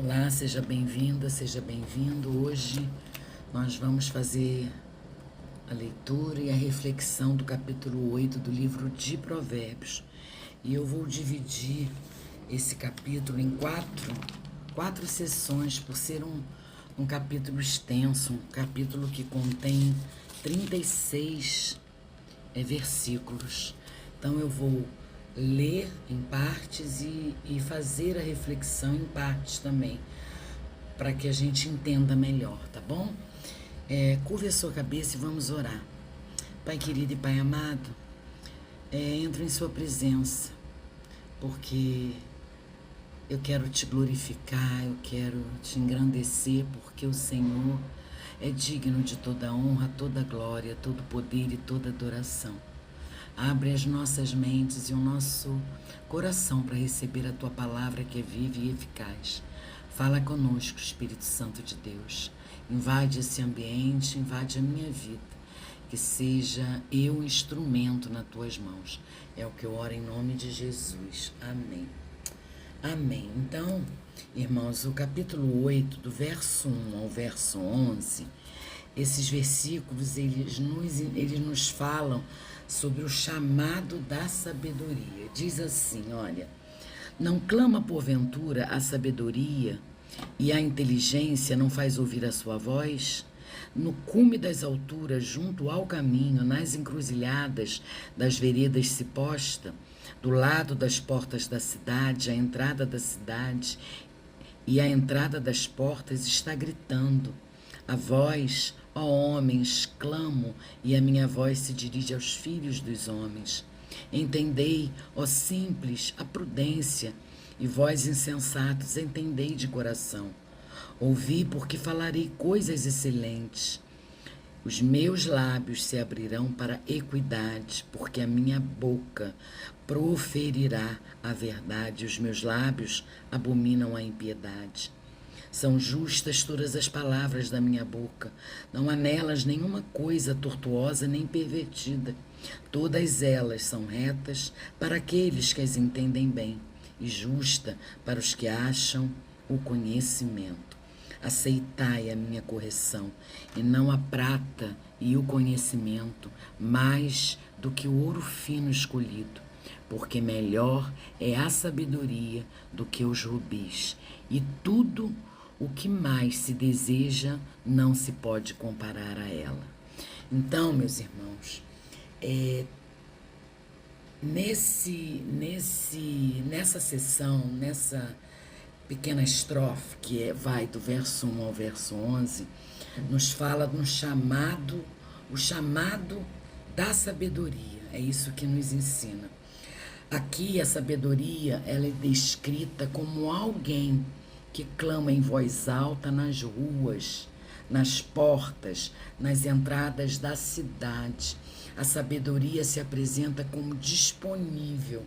Olá, seja bem-vinda, seja bem-vindo. Hoje nós vamos fazer a leitura e a reflexão do capítulo 8 do livro de Provérbios. E eu vou dividir esse capítulo em quatro sessões, por ser um capítulo extenso, um capítulo que contém 36 versículos. Então eu vou ler em partes e fazer a reflexão em partes também, para que a gente entenda melhor, tá bom? Curve a sua cabeça e vamos orar. Pai querido e Pai amado, entro em sua presença, porque eu quero te glorificar, eu quero te engrandecer, porque o Senhor é digno de toda honra, toda glória, todo poder e toda adoração. Abre as nossas mentes e o nosso coração para receber a Tua palavra que é viva e eficaz. Fala conosco, Espírito Santo de Deus. Invade esse ambiente, invade a minha vida. Que seja eu instrumento nas Tuas mãos. É o que eu oro em nome de Jesus. Amém. Amém. Então, irmãos, o capítulo 8, do verso 1 ao verso 11, esses versículos, eles nos falam sobre o chamado da sabedoria. Diz assim, olha: não clama porventura a sabedoria e a inteligência não faz ouvir a sua voz? No cume das alturas, junto ao caminho, nas encruzilhadas das veredas se posta, do lado das portas da cidade, a entrada da cidade e a entrada das portas está gritando. A voz, ó homens, clamo, e a minha voz se dirige aos filhos dos homens. Entendei, ó simples, a prudência, e vós insensatos, entendei de coração. Ouvi, porque falarei coisas excelentes. Os meus lábios se abrirão para equidade, porque a minha boca proferirá a verdade, e os meus lábios abominam a impiedade. São justas todas as palavras da minha boca, não há nelas nenhuma coisa tortuosa nem pervertida. Todas elas são retas para aqueles que as entendem bem, e justa para os que acham o conhecimento. Aceitai a minha correção, e não a prata e o conhecimento, mais do que o ouro fino escolhido, porque melhor é a sabedoria do que os rubis, e tudo o que mais se deseja não se pode comparar a ela. Então, meus irmãos, nessa sessão, nessa pequena estrofe, que vai do verso 1 ao verso 11, nos fala de o chamado da sabedoria. É isso que nos ensina. Aqui a sabedoria, ela é descrita como alguém que clama em voz alta nas ruas, nas portas, nas entradas da cidade. A sabedoria se apresenta como disponível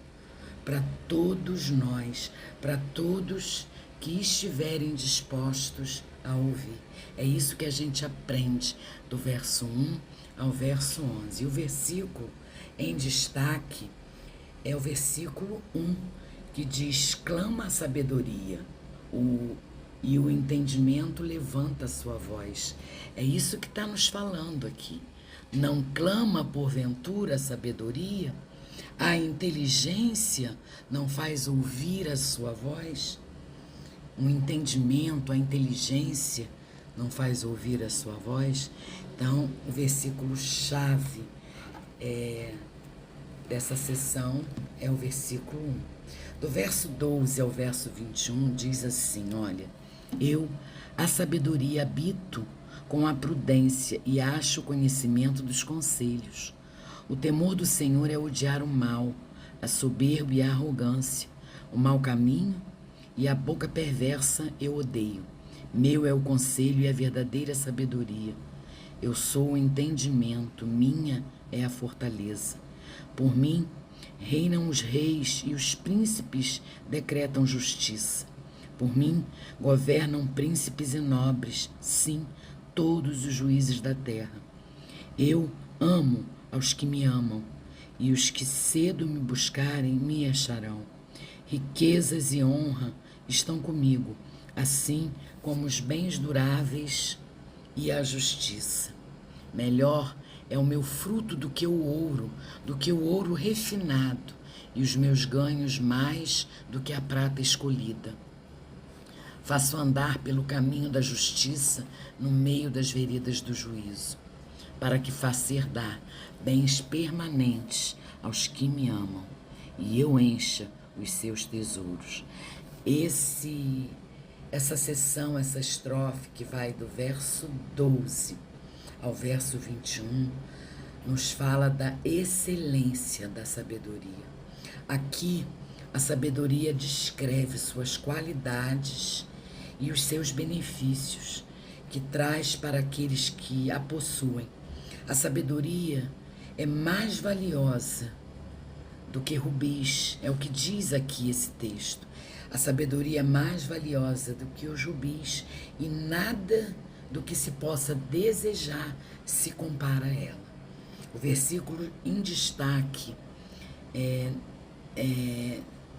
para todos nós, para todos que estiverem dispostos a ouvir. É isso que a gente aprende do verso 1 ao verso 11. E o versículo em destaque é o versículo 1, que diz: clama a sabedoria, e o entendimento levanta a sua voz. É isso que está nos falando aqui. Não clama porventura a sabedoria? A inteligência não faz ouvir a sua voz? O entendimento, a inteligência não faz ouvir a sua voz? Então, o versículo chave dessa sessão é o versículo 1. Do verso 12 ao verso 21 diz assim, olha: eu, a sabedoria, habito com a prudência e acho o conhecimento dos conselhos. O temor do Senhor é odiar o mal, a soberba e a arrogância, o mau caminho e a boca perversa eu odeio. Meu é o conselho e a verdadeira sabedoria. Eu sou o entendimento, minha é a fortaleza. Por mim reinam os reis e os príncipes decretam justiça. Por mim governam príncipes e nobres, sim, todos os juízes da terra. Eu amo aos que me amam, e os que cedo me buscarem me acharão. Riquezas e honra estão comigo, assim como os bens duráveis e a justiça. Melhor é o meu fruto do que o ouro refinado, e os meus ganhos mais do que a prata escolhida. Faço andar pelo caminho da justiça no meio das veredas do juízo, para que faça herdar bens permanentes aos que me amam, e eu encha os seus tesouros. Essa seção, essa estrofe que vai do verso 12 ao verso 21, nos fala da excelência da sabedoria. Aqui, a sabedoria descreve suas qualidades e os seus benefícios que traz para aqueles que a possuem. A sabedoria é mais valiosa do que rubis, é o que diz aqui esse texto. A sabedoria é mais valiosa do que os rubis, e nada do que se possa desejar se compara a ela. O versículo em destaque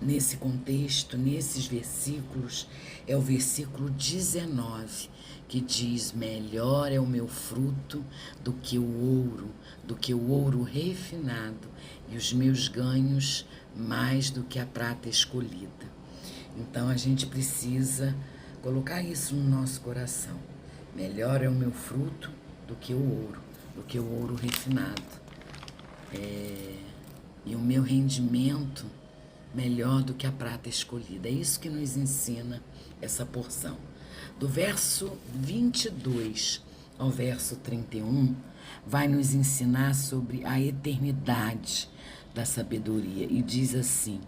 nesse contexto, nesses versículos, é o versículo 19, que diz: melhor é o meu fruto do que o ouro refinado, e os meus ganhos mais do que a prata escolhida. Então a gente precisa colocar isso no nosso coração. Melhor é o meu fruto do que o ouro refinado. E o meu rendimento melhor do que a prata escolhida. É isso que nos ensina essa porção. Do verso 22 ao verso 31, vai nos ensinar sobre a eternidade da sabedoria. E diz assim: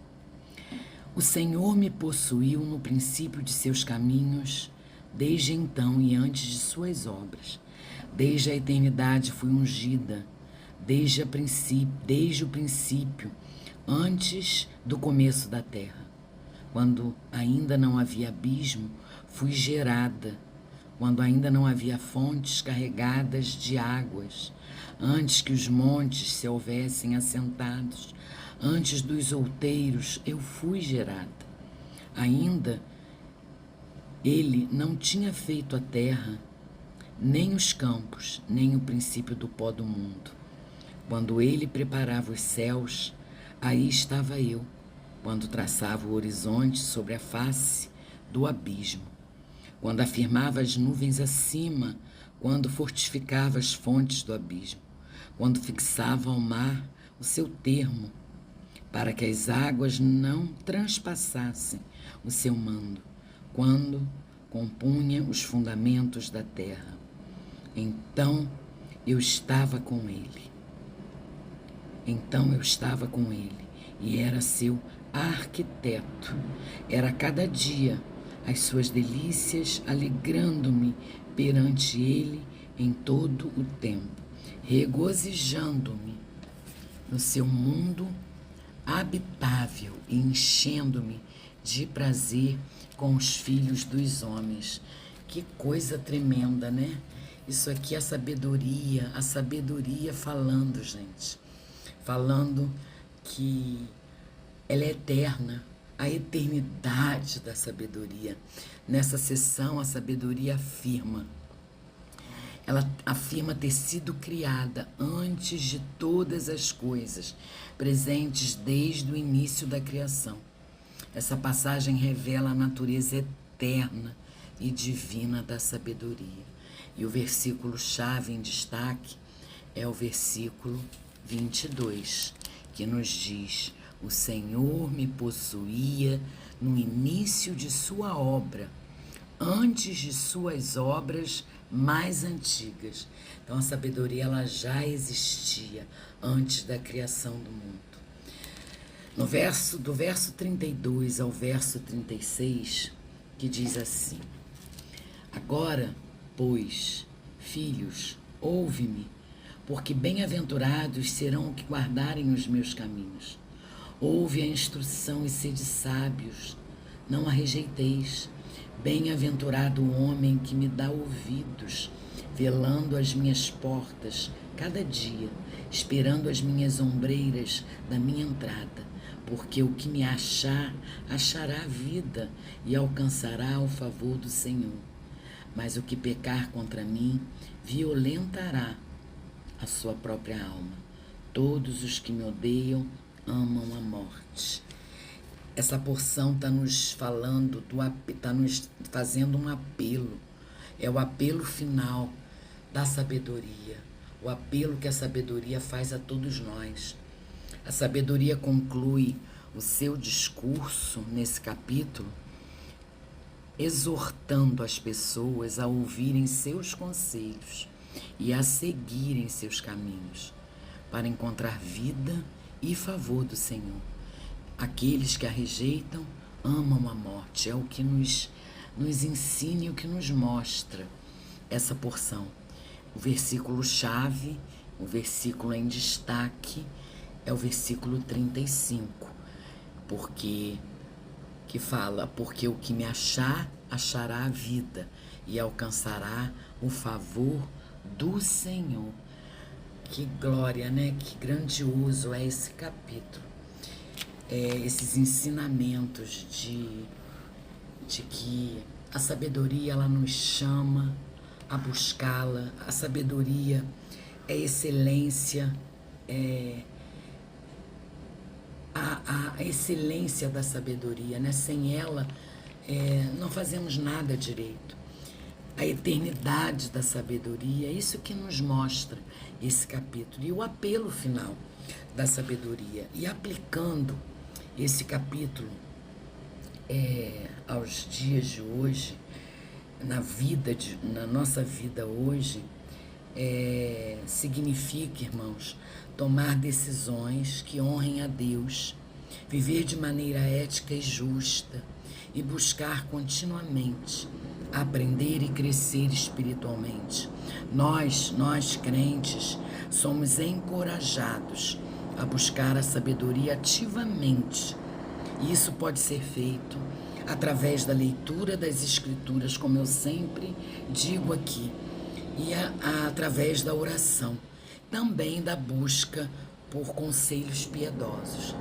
o Senhor me possuiu no princípio de seus caminhos, desde então e antes de suas obras. Desde a eternidade fui ungida, desde o princípio, antes do começo da terra. Quando ainda não havia abismo, fui gerada. Quando ainda não havia fontes carregadas de águas, antes que os montes se houvessem assentados, antes dos outeiros eu fui gerada. Ainda ele não tinha feito a terra, nem os campos, nem o princípio do pó do mundo. Quando ele preparava os céus, aí estava eu, quando traçava o horizonte sobre a face do abismo, quando afirmava as nuvens acima, quando fortificava as fontes do abismo, quando fixava ao mar o seu termo, para que as águas não transpassassem o seu mando, quando compunha os fundamentos da terra. Então eu estava com ele. E era seu arquiteto. Era cada dia as suas delícias, alegrando-me perante ele em todo o tempo, regozijando-me no seu mundo habitável e enchendo-me de prazer com os filhos dos homens. Que coisa tremenda, né? Isso aqui é a sabedoria falando, gente. Falando que ela é eterna, a eternidade da sabedoria. Nessa sessão, a sabedoria ela afirma ter sido criada antes de todas as coisas, presentes desde o início da criação. Essa passagem revela a natureza eterna e divina da sabedoria. E o versículo-chave em destaque é o versículo 22, que nos diz: o Senhor me possuía no início de sua obra, antes de suas obras mais antigas. Então a sabedoria ela já existia antes da criação do mundo. Do verso 32 ao verso 36, que diz assim: agora, pois, filhos, ouve-me, porque bem-aventurados serão os que guardarem os meus caminhos. Ouve a instrução e sede sábios, não a rejeiteis. Bem-aventurado o homem que me dá ouvidos, velando as minhas portas cada dia, esperando as minhas ombreiras da minha entrada, porque o que me achar, achará a vida e alcançará o favor do Senhor. Mas o que pecar contra mim, violentará a sua própria alma. Todos os que me odeiam amam a morte. Essa porção está nos falando, está nos fazendo um apelo. É o apelo final da sabedoria. O apelo que a sabedoria faz a todos nós. A sabedoria conclui o seu discurso nesse capítulo exortando as pessoas a ouvirem seus conselhos e a seguirem seus caminhos para encontrar vida e favor do Senhor. Aqueles que a rejeitam amam a morte. É o que nos ensina e o que nos mostra essa porção. O versículo-chave, o versículo em destaque, é o versículo 35, que fala, porque o que me achar, achará a vida e alcançará o favor do Senhor. Que glória, né? Que grandioso é esse capítulo. Esses ensinamentos de que a sabedoria, ela nos chama a buscá-la. A sabedoria é excelência, a excelência da sabedoria, né? Sem ela, não fazemos nada direito. A eternidade da sabedoria, é isso que nos mostra esse capítulo. E o apelo final da sabedoria. E aplicando esse capítulo aos dias de hoje, na nossa vida hoje, significa, irmãos, tomar decisões que honrem a Deus, viver de maneira ética e justa e buscar continuamente aprender e crescer espiritualmente. Nós crentes, somos encorajados a buscar a sabedoria ativamente. E isso pode ser feito através da leitura das Escrituras, como eu sempre digo aqui, e através da oração, também da busca por conselhos piedosos.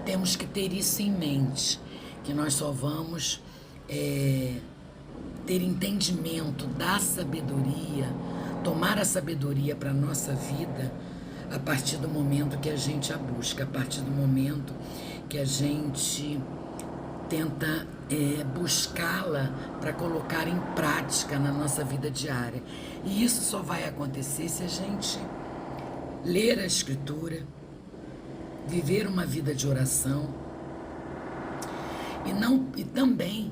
Temos que ter isso em mente, que nós só vamos ter entendimento da sabedoria, tomar a sabedoria para a nossa vida a partir do momento que a gente a busca, a partir do momento que a gente tenta buscá-la para colocar em prática na nossa vida diária. E isso só vai acontecer se a gente ler a Escritura, viver uma vida de oração e também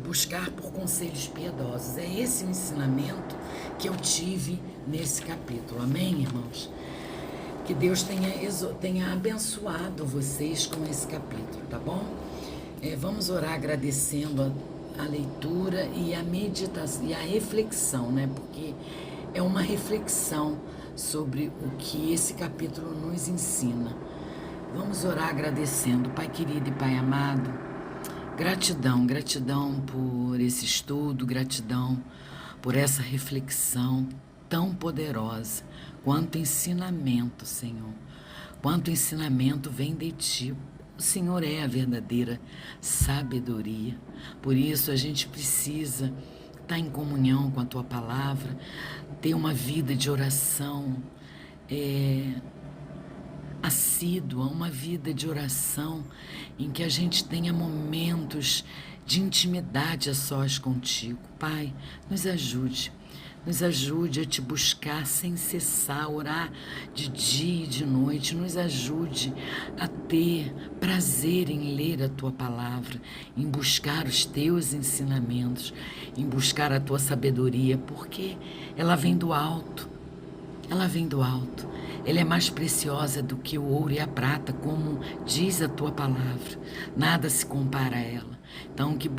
buscar por conselhos piedosos. É esse o ensinamento que eu tive nesse capítulo. Amém, irmãos? Que Deus tenha abençoado vocês com esse capítulo, tá bom? Vamos orar agradecendo a leitura e a meditação e a reflexão, né? Porque é uma reflexão sobre o que esse capítulo nos ensina. Vamos orar agradecendo. Pai querido e Pai amado, gratidão por esse estudo, gratidão por essa reflexão tão poderosa. Quanto ensinamento, Senhor, quanto ensinamento vem de Ti. O Senhor é a verdadeira sabedoria. Por isso a gente precisa estar em comunhão com a Tua palavra, ter uma vida de oração assídua, uma vida de oração em que a gente tenha momentos de intimidade a sós contigo. Pai, nos ajude a te buscar sem cessar, orar de dia e de noite. Nos ajude a ter prazer em ler a Tua palavra, em buscar os Teus ensinamentos, em buscar a Tua sabedoria, porque ela vem do alto. Ela vem do alto. Ela é mais preciosa do que o ouro e a prata, como diz a Tua palavra. Nada se compara a ela. Então, que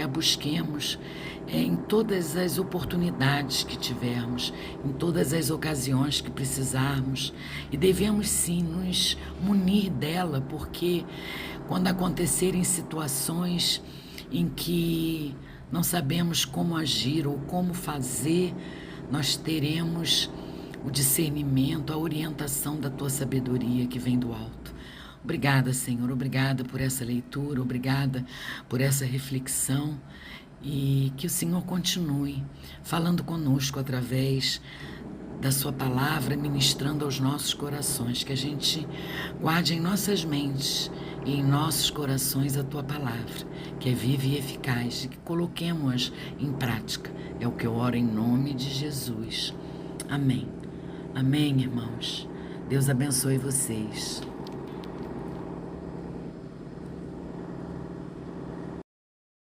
a busquemos em todas as oportunidades que tivermos, em todas as ocasiões que precisarmos. E devemos sim nos munir dela, porque quando acontecerem situações em que não sabemos como agir ou como fazer, nós teremos o discernimento, a orientação da Tua sabedoria que vem do alto. Obrigada, Senhor, obrigada por essa leitura, obrigada por essa reflexão e que o Senhor continue falando conosco através da sua palavra, ministrando aos nossos corações, que a gente guarde em nossas mentes e em nossos corações a tua palavra, que é viva e eficaz, e que coloquemos em prática. É o que eu oro em nome de Jesus. Amém. Amém, irmãos. Deus abençoe vocês.